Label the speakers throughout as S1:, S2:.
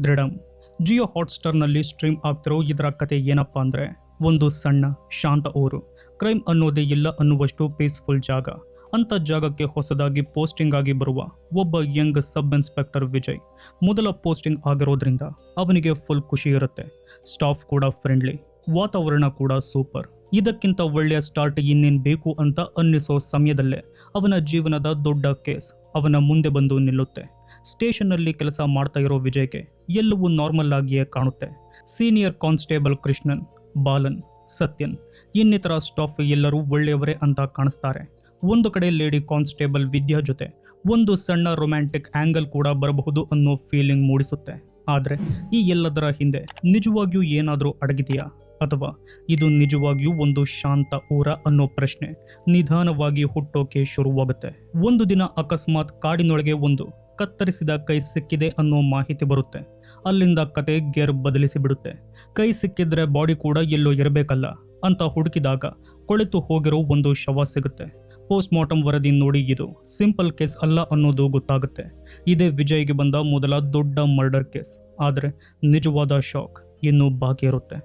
S1: ದೃಢಂ. Jio ಹಾಟ್‌ಸ್ಟಾರ್‌ನಲ್ಲಿ stream ಆಗ್ತಿರೋ ಇದರ ಕತೆ ಏನಪ್ಪ ಅಂದರೆ, ಒಂದು ಸಣ್ಣ ಶಾಂತ ಊರು, ಕ್ರೈಮ್ ಅನ್ನೋದೇ ಇಲ್ಲ ಅನ್ನುವಷ್ಟು ಪೀಸ್‌ಫುಲ್ ಜಾಗ. ಅಂಥ ಜಾಗಕ್ಕೆ ಹೊಸದಾಗಿ ಪೋಸ್ಟಿಂಗ್ ಆಗಿ ಬರುವ ಒಬ್ಬ ಯಂಗ್ ಸಬ್ ಇನ್ಸ್ಪೆಕ್ಟರ್ ವಿಜಯ್. ಮೊದಲ ಪೋಸ್ಟಿಂಗ್ ಆಗಿರೋದ್ರಿಂದ ಅವನಿಗೆ ಫುಲ್ ಖುಷಿ ಇರುತ್ತೆ. ಸ್ಟಾಫ್ ಕೂಡ ಫ್ರೆಂಡ್ಲಿ, ವಾತಾವರಣ ಕೂಡ ಸೂಪರ್. ಇದಕ್ಕಿಂತ ಒಳ್ಳೆಯ ಸ್ಟಾರ್ಟ್ ಇನ್ನೇನು ಬೇಕು ಅಂತ ಅನ್ನಿಸೋ ಸಮಯದಲ್ಲೇ ಅವನ ಜೀವನದ ದೊಡ್ಡ ಕೇಸ್ ಅವನ ಮುಂದೆ ಬಂದು ನಿಲ್ಲುತ್ತೆ. ಸ್ಟೇಷನ್ನಲ್ಲಿ ಕೆಲಸ ಮಾಡ್ತಾ ಇರೋ ವಿಜಯ್ಗೆ ಎಲ್ಲವೂ ನಾರ್ಮಲ್ ಆಗಿಯೇ ಕಾಣುತ್ತೆ. ಸೀನಿಯರ್ ಕಾನ್ಸ್ಟೇಬಲ್ ಕೃಷ್ಣನ್, ಬಾಲನ್, ಸತ್ಯನ್ ಇನ್ನಿತರ ಸ್ಟಾಫ್ ಎಲ್ಲರೂ ಒಳ್ಳೆಯವರೇ ಅಂತ ಕಾಣಿಸ್ತಾರೆ. ಒಂದು ಕಡೆ ಲೇಡಿ ಕಾನ್ಸ್ಟೇಬಲ್ ವಿದ್ಯಾ ಜೊತೆ ಒಂದು ಸಣ್ಣ ರೊಮ್ಯಾಂಟಿಕ್ ಆ್ಯಂಗಲ್ ಕೂಡ ಬರಬಹುದು ಅನ್ನೋ ಫೀಲಿಂಗ್ ಮೂಡಿಸುತ್ತೆ. ಆದರೆ ಈ ಎಲ್ಲದರ ಹಿಂದೆ ನಿಜವಾಗಿಯೂ ಏನಾದರೂ ಅಡಗಿದೆಯಾ, ಅಥವಾ ಇದು ನಿಜವಾಗಿಯೂ ಒಂದು ಶಾಂತ ಊರ ಅನ್ನೋ ಪ್ರಶ್ನೆ ನಿಧಾನವಾಗಿ ಹುಟ್ಟೋಕೆ ಶುರುವಾಗುತ್ತೆ. ಒಂದು ದಿನ ಅಕಸ್ಮಾತ್ ಕಾಡಿನೊಳಗೆ ಒಂದು ಕತ್ತರಿಸಿದ ಕೈ ಸಿಕ್ಕಿದೆ ಅನ್ನೋ ಮಾಹಿತಿ ಬರುತ್ತೆ. ಅಲ್ಲಿಂದ ಕತೆ ಗೇರ್ ಬದಲಿಸಿ ಬಿಡುತ್ತೆ. ಕೈ ಸಿಕ್ಕಿದ್ರೆ ಬಾಡಿ ಕೂಡ ಎಲ್ಲೋ ಇರಬೇಕಲ್ಲ ಅಂತ ಹುಡುಕಿದಾಗ ಕೊಳೆತು ಹೋಗಿರೋ ಒಂದು ಶವ ಸಿಗುತ್ತೆ. ಪೋಸ್ಟ್ ಮಾರ್ಟಮ್ ವರದಿ ನೋಡಿ ಇದು ಸಿಂಪಲ್ ಕೇಸ್ ಅಲ್ಲ ಅನ್ನೋದು ಗೊತ್ತಾಗುತ್ತೆ. ಇದೇ ವಿಜಯ್ಗೆ ಬಂದ ಮೊದಲ ದೊಡ್ಡ ಮರ್ಡರ್ ಕೇಸ್. ಆದರೆ ನಿಜವಾದ ಶಾಕ್ ಇನ್ನೂ ಬಾಕಿ ಇರುತ್ತೆ.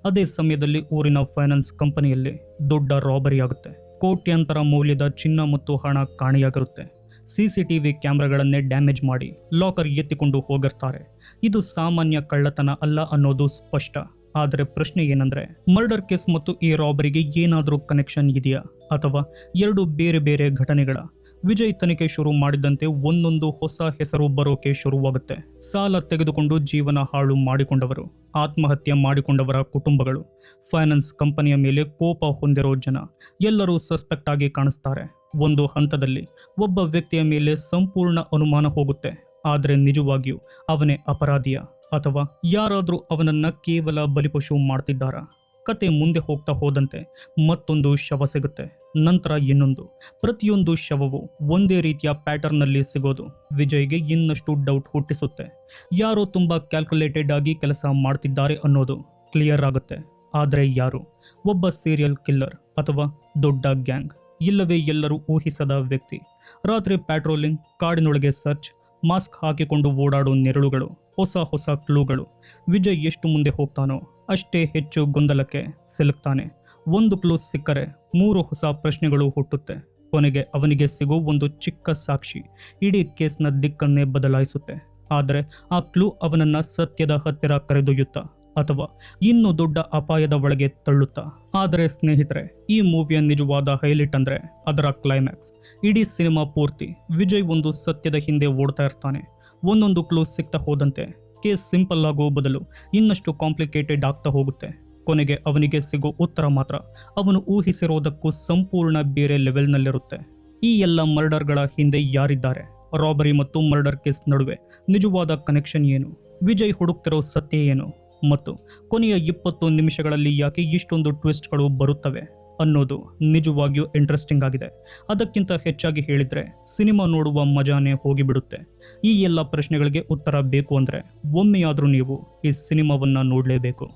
S1: ಅದೇ ಸಮಯದಲ್ಲಿ ಊರಿನ ಫೈನಾನ್ಸ್ ಕಂಪನಿಯಲ್ಲಿ ದೊಡ್ಡ ರಾಬರಿ ಆಗುತ್ತೆ. ಕೋಟ್ಯಾಂತರ ಮೌಲ್ಯದ ಚಿನ್ನ ಮತ್ತು ಹಣ ಕಾಣೆಯಾಗಿರುತ್ತೆ. CCTV ಕ್ಯಾಮ್ರಾಗಳನ್ನೇ ಡ್ಯಾಮೇಜ್ ಮಾಡಿ ಲಾಕರ್ ಎತ್ತಿಕೊಂಡು ಹೋಗಿರ್ತಾರೆ. ಇದು ಸಾಮಾನ್ಯ ಕಳ್ಳತನ ಅಲ್ಲ ಅನ್ನೋದು ಸ್ಪಷ್ಟ. ಆದರೆ ಪ್ರಶ್ನೆ ಏನಂದ್ರೆ, ಮರ್ಡರ್ ಕೇಸ್ ಮತ್ತು ಈ ರಾಬರಿಗೆ ಏನಾದರೂ ಕನೆಕ್ಷನ್ ಇದೆಯಾ, ಅಥವಾ ಎರಡು ಬೇರೆ ಬೇರೆ ಘಟನೆಗಳ? ವಿಜಯ್ ತನಿಖೆ ಶುರು ಮಾಡಿದಂತೆ ಒಂದೊಂದು ಹೊಸ ಹೆಸರು ಬರೋಕೆ ಶುರುವಾಗುತ್ತೆ. ಸಾಲ ತೆಗೆದುಕೊಂಡು ಜೀವನ ಹಾಳು ಮಾಡಿಕೊಂಡವರು, ಆತ್ಮಹತ್ಯೆ ಮಾಡಿಕೊಂಡವರ ಕುಟುಂಬಗಳು, ಫೈನಾನ್ಸ್ ಕಂಪನಿಯ ಮೇಲೆ ಕೋಪ ಹೊಂದಿರೋ ಜನ ಎಲ್ಲರೂ ಸಸ್ಪೆಕ್ಟ್ ಆಗಿ ಕಾಣಿಸ್ತಾರೆ. ಒಂದು ಹಂತದಲ್ಲಿ ಒಬ್ಬ ವ್ಯಕ್ತಿಯ ಮೇಲೆ ಸಂಪೂರ್ಣ ಅನುಮಾನ ಹೋಗುತ್ತೆ. ಆದರೆ ನಿಜವಾಗಿಯೂ ಅವನೇ ಅಪರಾಧಿಯ, ಅಥವಾ ಯಾರಾದರೂ ಅವನನ್ನ ಕೇವಲ ಬಲಿಪಶು ಮಾಡ್ತಿದ್ದಾರಾ? ಕತೆ ಮುಂದೆ ಹೋಗ್ತಾ ಹೋದಂತೆ ಮತ್ತೊಂದು ಶವ ಸಿಗುತ್ತೆ, ನಂತರ ಇನ್ನೊಂದು. ಪ್ರತಿಯೊಂದು ಶವವು ಒಂದೇ ರೀತಿಯ ಪ್ಯಾಟರ್ನ್ನಲ್ಲಿ ಸಿಗೋದು ವಿಜಯ್ಗೆ ಇನ್ನಷ್ಟು ಡೌಟ್ ಹುಟ್ಟಿಸುತ್ತೆ. ಯಾರೋ ತುಂಬ ಕ್ಯಾಲ್ಕುಲೇಟೆಡ್ ಆಗಿ ಕೆಲಸ ಮಾಡ್ತಿದ್ದಾರೆ ಅನ್ನೋದು ಕ್ಲಿಯರ್ ಆಗುತ್ತೆ. ಆದರೆ ಯಾರು? ಒಬ್ಬ ಸೀರಿಯಲ್ ಕಿಲ್ಲರ್, ಅಥವಾ ದೊಡ್ಡ ಗ್ಯಾಂಗ್, ಇಲ್ಲವೇ ಎಲ್ಲರೂ ಊಹಿಸದ ವ್ಯಕ್ತಿ? ರಾತ್ರಿ ಪ್ಯಾಟ್ರೋಲಿಂಗ್, ಕಾಡಿನೊಳಗೆ ಸರ್ಚ್, ಮಾಸ್ಕ್ ಹಾಕಿಕೊಂಡು ಓಡಾಡೋ ನೆರಳುಗಳು, ಹೊಸ ಹೊಸ ಕ್ಲೂಗಳು. ವಿಜಯ್ ಎಷ್ಟು ಮುಂದೆ ಹೋಗ್ತಾನೋ ಅಷ್ಟೇ ಹೆಚ್ಚು ಗೊಂದಲಕ್ಕೆ ಸಿಲುಕ್ತಾನೆ. ಒಂದು ಕ್ಲೂ ಸಿಕ್ಕರೆ 3 ಹೊಸ ಪ್ರಶ್ನೆಗಳು ಹುಟ್ಟುತ್ತೆ. ಕೊನೆಗೆ ಅವನಿಗೆ ಸಿಗೋ ಒಂದು ಚಿಕ್ಕ ಸಾಕ್ಷಿ ಇಡೀ ಕೇಸ್ನ ದಿಕ್ಕನ್ನೇ ಬದಲಾಯಿಸುತ್ತೆ. ಆದರೆ ಆ ಕ್ಲೂ ಅವನನ್ನ ಸತ್ಯದ ಹತ್ತಿರ ಕರೆದೊಯ್ಯುತ್ತಾ, ಅಥವಾ ಇನ್ನೂ ದೊಡ್ಡ ಅಪಾಯದ ಒಳಗೆ ತಳ್ಳುತ್ತಾ? ಆದರೆ ಸ್ನೇಹಿತರೆ, ಈ ಮೂವಿಯ ನಿಜವಾದ ಹೈಲೈಟ್ ಅಂದ್ರೆ ಅದರ ಕ್ಲೈಮ್ಯಾಕ್ಸ್. ಇಡೀ ಸಿನಿಮಾ ಪೂರ್ತಿ ವಿಜಯ್ ಒಂದು ಸತ್ಯದ ಹಿಂದೆ ಓಡ್ತಾ ಇರ್ತಾನೆ. ಒಂದೊಂದು ಕ್ಲೂ ಸಿಗ್ತಾ ಹೋದಂತೆ ಕೇಸ್ ಸಿಂಪಲ್ ಆಗೋ ಬದಲು ಇನ್ನಷ್ಟು ಕಾಂಪ್ಲಿಕೇಟೆಡ್ ಆಗ್ತಾ ಹೋಗುತ್ತೆ. ಕೊನೆಗೆ ಅವನಿಗೆ ಸಿಗೋ ಉತ್ತರ ಮಾತ್ರ ಅವನು ಊಹಿಸಿರೋದಕ್ಕೂ ಸಂಪೂರ್ಣ ಬೇರೆ ಲೆವೆಲ್ನಲ್ಲಿರುತ್ತೆ. ಈ ಎಲ್ಲ ಮರ್ಡರ್ಗಳ ಹಿಂದೆ ಯಾರಿದ್ದಾರೆ? ರಾಬರಿ ಮತ್ತು ಮರ್ಡರ್ ಕೇಸ್ ನಡುವೆ ನಿಜವಾದ ಕನೆಕ್ಷನ್ ಏನು? ವಿಜಯ್ ಹುಡುಕ್ತಿರೋ ಸತ್ಯ ಏನು? ಮತ್ತು ಕೊನೆಯ 20 ನಿಮಿಷಗಳಲ್ಲಿ ಯಾಕೆ ಇಷ್ಟೊಂದು ಟ್ವಿಸ್ಟ್ಗಳು ಬರುತ್ತವೆ ಅನ್ನೋದು ನಿಜವಾಗಿಯೂ ಇಂಟ್ರೆಸ್ಟಿಂಗ್ ಆಗಿದೆ. ಅದಕ್ಕಿಂತ ಹೆಚ್ಚಾಗಿ ಹೇಳಿದರೆ ಸಿನಿಮಾ ನೋಡುವ ಮಜಾನೇ ಹೋಗಿಬಿಡುತ್ತೆ. ಈ ಎಲ್ಲ ಪ್ರಶ್ನೆಗಳಿಗೆ ಉತ್ತರ ಬೇಕು ಅಂದರೆ ಒಮ್ಮೆಯಾದರೂ ನೀವು ಈ ಸಿನಿಮಾವನ್ನು ನೋಡಲೇಬೇಕು.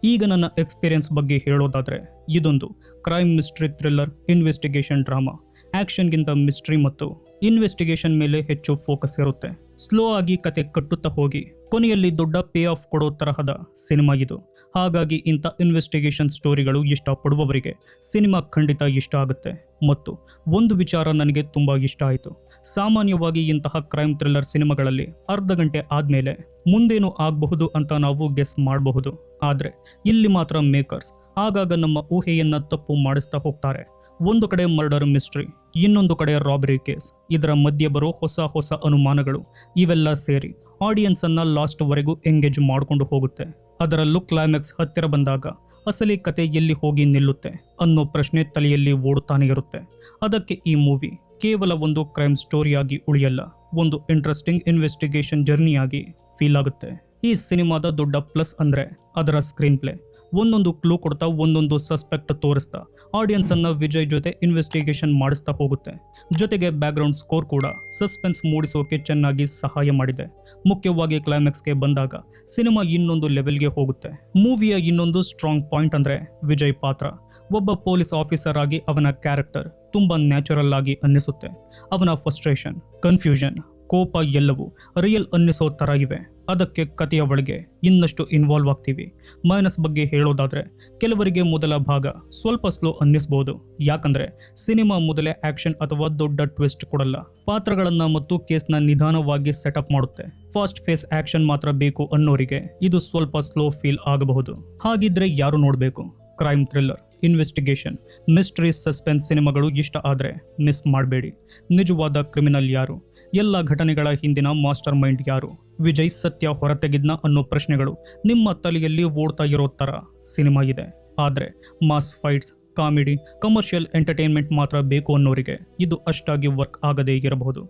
S1: ಈಗ ನನ್ನ ಎಕ್ಸ್ಪೀರಿಯನ್ಸ್ ಬಗ್ಗೆ ಹೇಳೋದಾದರೆ, ಇದೊಂದು crime mystery thriller investigation drama. ಆ್ಯಕ್ಷನ್ಗಿಂತ ಮಿಸ್ಟ್ರಿ ಮತ್ತು ಇನ್ವೆಸ್ಟಿಗೇಷನ್ ಮೇಲೆ ಹೆಚ್ಚು ಫೋಕಸ್ ಇರುತ್ತೆ. ಸ್ಲೋ ಆಗಿ ಕತೆ ಕಟ್ಟುತ್ತಾ ಹೋಗಿ ಕೊನೆಯಲ್ಲಿ ದೊಡ್ಡ ಪೇ ಆಫ್ ಕೊಡೋ ತರಹದ ಸಿನಿಮಾ ಇದು. ಹಾಗಾಗಿ ಇಂಥ ಇನ್ವೆಸ್ಟಿಗೇಷನ್ ಸ್ಟೋರಿಗಳು ಇಷ್ಟಪಡುವವರಿಗೆ ಸಿನಿಮಾ ಖಂಡಿತ ಇಷ್ಟ ಆಗುತ್ತೆ. ಮತ್ತು ಒಂದು ವಿಚಾರ ನನಗೆ ತುಂಬ ಇಷ್ಟ ಆಯಿತು. ಸಾಮಾನ್ಯವಾಗಿ ಇಂತಹ ಕ್ರೈಮ್ ಥ್ರಿಲ್ಲರ್ ಸಿನಿಮಾಗಳಲ್ಲಿ ಅರ್ಧ ಗಂಟೆ ಆದಮೇಲೆ ಮುಂದೇನು ಆಗಬಹುದು ಅಂತ ನಾವು ಗೆಸ್ ಮಾಡಬಹುದು. ಆದರೆ ಇಲ್ಲಿ ಮಾತ್ರ ಮೇಕರ್ಸ್ ಆಗಾಗ ನಮ್ಮ ಊಹೆಯನ್ನು ತಪ್ಪು ಮಾಡಿಸ್ತಾ ಹೋಗ್ತಾರೆ. ಒಂದು ಕಡೆ ಮರ್ಡರ್ ಮಿಸ್ಟ್ರಿ, ಇನ್ನೊಂದು ಕಡೆ ರಾಬರಿ ಕೇಸ್, ಇದರ ಮಧ್ಯೆ ಬರೋ ಹೊಸ ಹೊಸ ಅನುಮಾನಗಳು, ಇವೆಲ್ಲ ಸೇರಿ ಆಡಿಯನ್ಸ್ ಅನ್ನ ಲಾಸ್ಟ್ ವರೆಗೂ ಎಂಗೇಜ್ ಮಾಡಿಕೊಂಡು ಹೋಗುತ್ತೆ. ಅದರಲ್ಲೂ ಕ್ಲೈಮ್ಯಾಕ್ಸ್ ಹತ್ತಿರ ಬಂದಾಗ ಅಸಲಿ ಕತೆ ಎಲ್ಲಿ ಹೋಗಿ ನಿಲ್ಲುತ್ತೆ ಅನ್ನೋ ಪ್ರಶ್ನೆ ತಲೆಯಲ್ಲಿ ಓಡುತ್ತಾನೆ ಇರುತ್ತೆ. ಅದಕ್ಕೆ ಈ ಮೂವಿ ಕೇವಲ ಒಂದು ಕ್ರೈಮ್ ಸ್ಟೋರಿಯಾಗಿ ಉಳಿಯಲ್ಲ, ಒಂದು ಇಂಟ್ರೆಸ್ಟಿಂಗ್ ಇನ್ವೆಸ್ಟಿಗೇಷನ್ ಜರ್ನಿಯಾಗಿ ಫೀಲ್ ಆಗುತ್ತೆ. ಈ ಸಿನಿಮಾದ ದೊಡ್ಡ ಪ್ಲಸ್ ಅಂದ್ರೆ ಅದರ ಸ್ಕ್ರೀನ್ ಪ್ಲೇ. ಒಂದೊಂದು ಕ್ಲೂ ಕೊಡ್ತಾ, ಒಂದೊಂದು ಸಸ್ಪೆಕ್ಟ್ ತೋರಿಸ್ತಾ ಆಡಿಯನ್ಸ್ ಅನ್ನ ವಿಜಯ್ ಜೊತೆ ಇನ್ವೆಸ್ಟಿಗೇಷನ್ ಮಾಡಿಸ್ತಾ ಹೋಗುತ್ತೆ. ಜೊತೆಗೆ ಬ್ಯಾಕ್ಗ್ರೌಂಡ್ ಸ್ಕೋರ್ ಕೂಡ ಸಸ್ಪೆನ್ಸ್ ಮೂಡಿಸೋಕೆ ಚೆನ್ನಾಗಿ ಸಹಾಯ ಮಾಡಿದೆ. ಮುಖ್ಯವಾಗಿ ಕ್ಲೈಮ್ಯಾಕ್ಸ್ಗೆ ಬಂದಾಗ ಸಿನಿಮಾ ಇನ್ನೊಂದು ಲೆವೆಲ್ಗೆ ಹೋಗುತ್ತೆ. ಮೂವಿಯ ಇನ್ನೊಂದು ಸ್ಟ್ರಾಂಗ್ ಪಾಯಿಂಟ್ ಅಂದ್ರೆ ವಿಜಯ್ ಪಾತ್ರ. ಒಬ್ಬ ಪೊಲೀಸ್ ಆಫೀಸರ್ ಆಗಿ ಅವನ ಕ್ಯಾರೆಕ್ಟರ್ ತುಂಬಾ ನ್ಯಾಚುರಲ್ ಆಗಿ ಅನ್ನಿಸುತ್ತೆ. ಅವನ ಫ್ರಸ್ಟ್ರೇಷನ್, ಕನ್ಫ್ಯೂಷನ್, ಕೋಪ ಎಲ್ಲವೂ ರಿಯಲ್ ಅನ್ನಿಸೋ ಥರ ಇವೆ. ಅದಕ್ಕೆ ಕಥೆಯ ಒಳಗೆ ಇನ್ನಷ್ಟು ಇನ್ವಾಲ್ವ್ ಆಗ್ತೀವಿ. ಮೈನಸ್ ಬಗ್ಗೆ ಹೇಳೋದಾದ್ರೆ ಕೆಲವರಿಗೆ ಮೊದಲ ಭಾಗ ಸ್ವಲ್ಪ ಸ್ಲೋ ಅನ್ನಿಸ್ಬೋದು, ಯಾಕಂದ್ರೆ ಸಿನಿಮಾ ಮೊದಲೇ ಆಕ್ಷನ್ ಅಥವಾ ದೊಡ್ಡ ಟ್ವಿಸ್ಟ್ ಕೊಡಲ್ಲ. ಪಾತ್ರಗಳನ್ನ ಮತ್ತು ಕೇಸ್ನ ನಿಧಾನವಾಗಿ ಸೆಟಪ್ ಮಾಡುತ್ತೆ. ಫಾಸ್ಟ್ ಫೇಸ್ ಆಕ್ಷನ್ ಮಾತ್ರ ಬೇಕು ಅನ್ನೋರಿಗೆ ಇದು ಸ್ವಲ್ಪ ಸ್ಲೋ ಫೀಲ್ ಆಗಬಹುದು. ಹಾಗಿದ್ರೆ ಯಾರು ನೋಡಬೇಕು? Crime thriller, investigation, mystery, suspense ಸಿನಿಮಾಗಳು ಇಷ್ಟ ಆದರೆ ಮಿಸ್ ಮಾಡಬೇಡಿ. ನಿಜವಾದ ಕ್ರಿಮಿನಲ್ ಯಾರು? ಎಲ್ಲ ಘಟನೆಗಳ ಹಿಂದಿನ ಮಾಸ್ಟರ್ ಮೈಂಡ್ ಯಾರು? ವಿಜಯ್ ಸತ್ಯ ಹೊರತೆಗೆದ್ನ ಅನ್ನೋ ಪ್ರಶ್ನೆಗಳು ನಿಮ್ಮ ತಲೆಯಲ್ಲಿ ಓಡ್ತಾ ಇರೋ ಥರ ಸಿನಿಮಾ ಇದೆ. ಆದರೆ mass fights, comedy, commercial entertainment ಮಾತ್ರ ಬೇಕು ಅನ್ನೋರಿಗೆ ಇದು ಅಷ್ಟಾಗಿ ವರ್ಕ್ ಆಗದೇ ಇರಬಹುದು.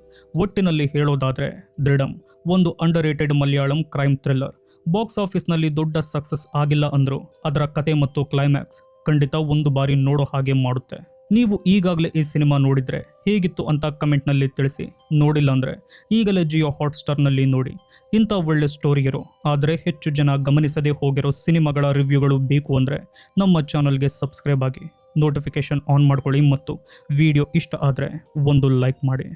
S1: ಒಟ್ಟಿನಲ್ಲಿ ಹೇಳೋದಾದ್ರೆ ದೃಢಂ ಒಂದು under rated Malayalam crime thriller. Box ಆಫೀಸ್ನಲ್ಲಿ ದೊಡ್ಡ ಸಕ್ಸಸ್ ಆಗಿಲ್ಲ ಅಂದರೂ ಅದರ ಕತೆ ಮತ್ತು ಕ್ಲೈಮ್ಯಾಕ್ಸ್ ಖಂಡಿತ ಒಂದು ಬಾರಿ ನೋಡೋ ಹಾಗೆ ಮಾಡುತ್ತೆ. ನೀವು ಈಗಾಗಲೇ ಈ ಸಿನಿಮಾ ನೋಡಿದ್ರೆ ಹೇಗಿತ್ತು ಅಂತ ಕಮೆಂಟ್ನಲ್ಲಿ ತಿಳಿಸಿ. ನೋಡಿಲ್ಲ ಅಂದರೆ ಈಗಲೇ ಜಿಯೋ ಹಾಟ್ಸ್ಟಾರ್ನಲ್ಲಿ ನೋಡಿ. ಇಂಥ ಒಳ್ಳೆ ಸ್ಟೋರಿ ಇರೋ ಆದರೆ ಹೆಚ್ಚು ಜನ ಗಮನಿಸದೇ ಹೋಗಿರೋ ಸಿನಿಮಾಗಳ ರಿವ್ಯೂಗಳು ಬೇಕು ಅಂದರೆ ನಮ್ಮ ಚಾನಲ್ಗೆ ಸಬ್ಸ್ಕ್ರೈಬ್ ಆಗಿ, ನೋಟಿಫಿಕೇಶನ್ ಆನ್ ಮಾಡ್ಕೊಳ್ಳಿ ಮತ್ತು ವಿಡಿಯೋ ಇಷ್ಟ ಆದರೆ ಒಂದು ಲೈಕ್ ಮಾಡಿ.